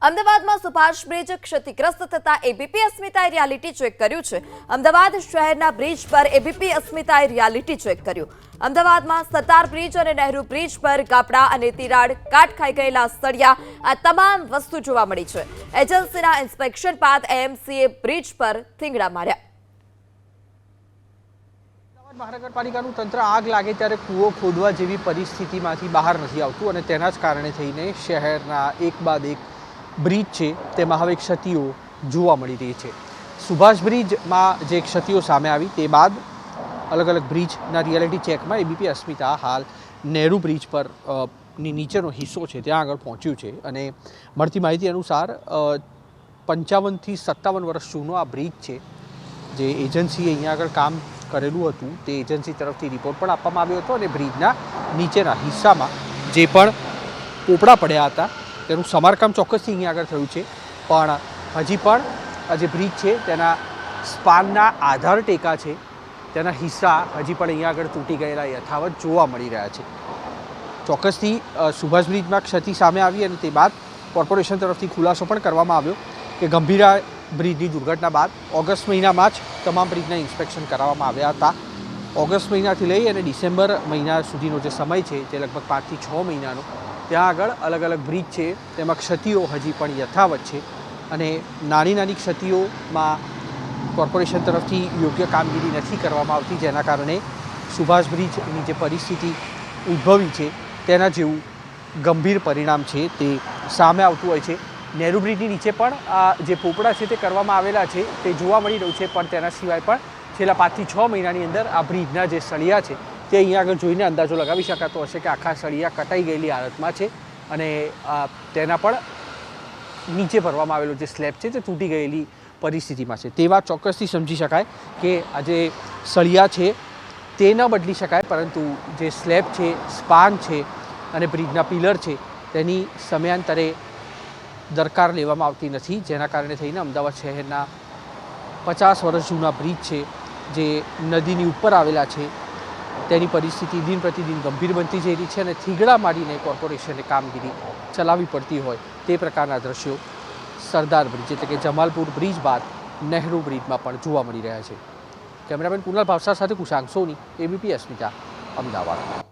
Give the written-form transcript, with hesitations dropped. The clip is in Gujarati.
અમદાવાદમાં સુભાષ બ્રિજ ક્ષતિગ્રસ્ત થતા એબીપી અસ્મિતાએ રિયાલિટી ચેક કર્યું છે। અમદાવાદ શહેરના બ્રિજ પર એબીપી અસ્મિતાએ રિયાલિટી ચેક કર્યું। અમદાવાદમાં સરદાર બ્રિજ અને નહેરુ બ્રિજ પર ગાબડા અને તિરાડ કાટ ખાઈ ગયેલા સળિયા આ તમામ વસ્તુ જોવા મળી છે। એજન્સીના ઇન્સ્પેક્શન બાદ એએમસીએ બ્રિજ પર થીંગડા માર્યા। મહાનગરપાલિકાનું તંત્ર આગ લાગે ત્યારે કૂવો ખોદવા જેવી પરિસ્થિતિમાંથી બહાર નથી આવતું અને તેના જ કારણે થઈને શહેરના એક બાદ એક બ્રિજ છે તેમાં હવે ક્ષતિઓ જોવા મળી રહી છે। સુભાષ બ્રિજમાં જે ક્ષતિઓ સામે આવી તે બાદ અલગ અલગ બ્રિજના રિયાલિટી ચેકમાં એબીપી અસ્મિતા હાલ નહેરુ બ્રિજ પર નીચેનો હિસ્સો છે ત્યાં આગળ પહોંચ્યું છે અને મળતી માહિતી અનુસાર 55 થી 57 વર્ષ જૂનો આ બ્રિજ છે। જે એજન્સીએ અહીંયા આગળ કામ કરેલું હતું તે એજન્સી તરફથી રિપોર્ટ પણ આપવામાં આવ્યો હતો અને બ્રિજના નીચેના હિસ્સામાં જે પણ પોપડા પડ્યા હતા તેનું સમારકામ ચોક્કસથી અહીંયા આગળ થયું છે, પણ હજી પણ આ જે બ્રિજ છે તેના સ્પાનના આધાર ટેકા છે તેના હિસ્સા હજી પણ અહીંયા આગળ તૂટી ગયેલા યથાવત જોવા મળી રહ્યા છે। ચોક્કસથી સુભાષ બ્રિજમાં ક્ષતિ સામે આવી અને તે બાદ કોર્પોરેશન તરફથી ખુલાસો પણ કરવામાં આવ્યો કે ગંભીરા બ્રિજની દુર્ઘટના બાદ ઓગસ્ટ મહિનામાં જ તમામ બ્રિજના ઇન્સ્પેક્શન કરાવવામાં આવ્યા હતા। ઓગસ્ટ મહિનાથી લઈ અને ડિસેમ્બર મહિના સુધીનો જે સમય છે તે લગભગ 5 થી 6 મહિનાનો ત્યાં આગળ અલગ અલગ બ્રિજ છે તેમાં ક્ષતિઓ હજી પણ યથાવત છે અને નાની નાની ક્ષતિઓમાં કોર્પોરેશન તરફથી યોગ્ય કામગીરી નથી કરવામાં આવતી, જેના કારણે સુભાષ બ્રિજની જે પરિસ્થિતિ ઉદ્ભવી છે તેના જેવું ગંભીર પરિણામ છે તે સામે આવતું હોય છે। નહેરુ બ્રિજની નીચે પણ આ જે પોપડા છે તે કરવામાં આવેલા છે તે જોવા મળી રહ્યું છે, પણ તેના સિવાય પણ છેલ્લા 5 થી 6 મહિનાની અંદર આ બ્રિજના જે સળિયા છે તે અહીંયા આગળ જોઈને અંદાજો લગાવી શકાતો હશે કે આખા સળિયા કટાઈ ગયેલી હાલતમાં છે અને તેના પણ નીચે ભરવામાં આવેલો જે સ્લેબ છે તે તૂટી ગયેલી પરિસ્થિતિમાં છે। તે વાત ચોક્કસથી સમજી શકાય કે આ જે સળિયા છે તે ન બદલી શકાય, પરંતુ જે સ્લેબ છે, સ્પાન છે અને બ્રિજના પિલર છે તેની સમયાંતરે દરકાર લેવામાં આવતી નથી, જેના કારણે થઈને અમદાવાદ શહેરના 50 વર્ષ જૂના બ્રિજ છે જે નદીની ઉપર આવેલા છે તેની પરિસ્થિતિ દિન પ્રતિદિન ગંભીર બનતી જઈ રહી છે અને થીગડા મારીને કોર્પોરેશને કામગીરી ચલાવવી પડતી હોય તે પ્રકારના દ્રશ્યો સરદાર બ્રિજ એટલે કે જમાલપુર બ્રિજ બાદ નહેરુ બ્રિજમાં પણ જોવા મળી રહ્યા છે। કેમેરામેન કુનાલ ભાવસાર સાથે કુશાંક સોની, એબીપી અસ્મિતા, અમદાવાદ।